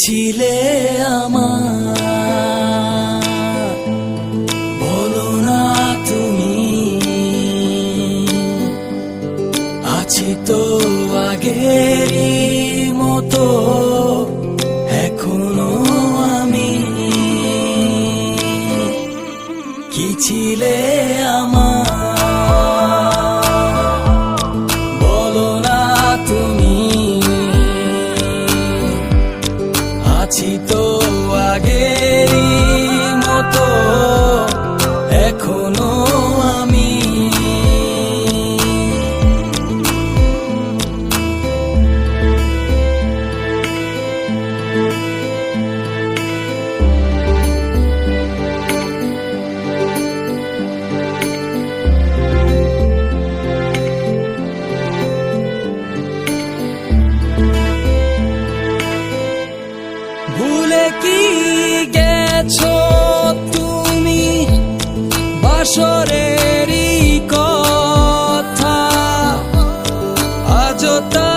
ছিলে আমার বলো না তুমি, আছি তো আগেরই মতো এখনো আমি। কি ছিলে আমার বলো না তুমি, আছি তো আগেরই মতো এখনো আমি। ভুলে কি গেছো তুমি বাসরেরই কথা, আজও তা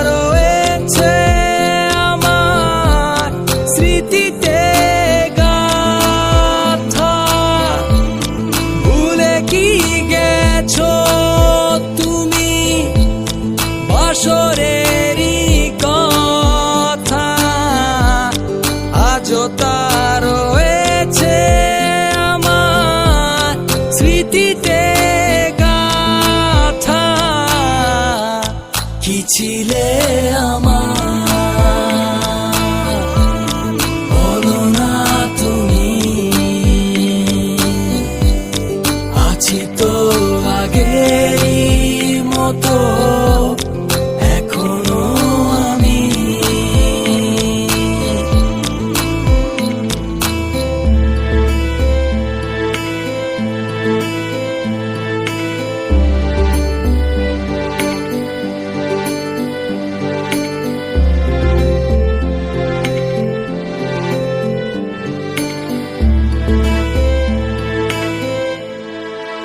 রয়েছে আমার স্মৃতিতে গাথা। ভুলে কি গেছো তুমি বাসরেরই কথা, আজও তা রয়েছে আমার স্মৃতিতে গাথা। কি ছিলে আমার বলো না তুমি, আছি তো আগেরই মতো এখনো আমি।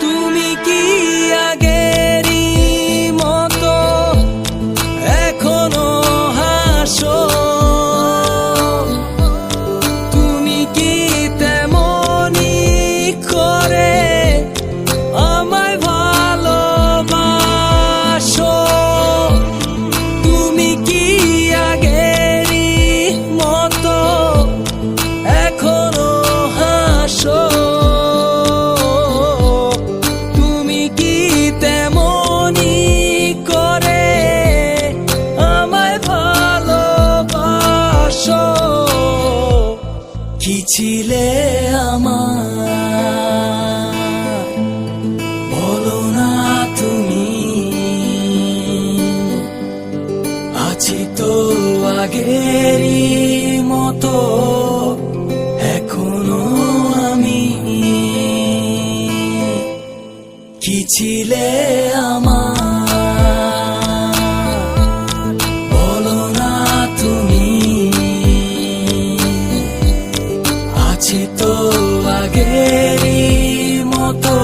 তুমি কি আগেরই মতো এখনো হাসো? তুমি কি তেমনি করে আমায় ভালোবাসো? তুমি কি আগেরই মতো এখনো হাসো? তুমি কি তেমনি করে আমায় ভালোবাসো? কি ছিলে আমার বলো না তুমি, আছি তো আগেরই মতো এখনো আমি। কি ছিলে আমার বলো না তুমি, আছি তো আগেরই মতো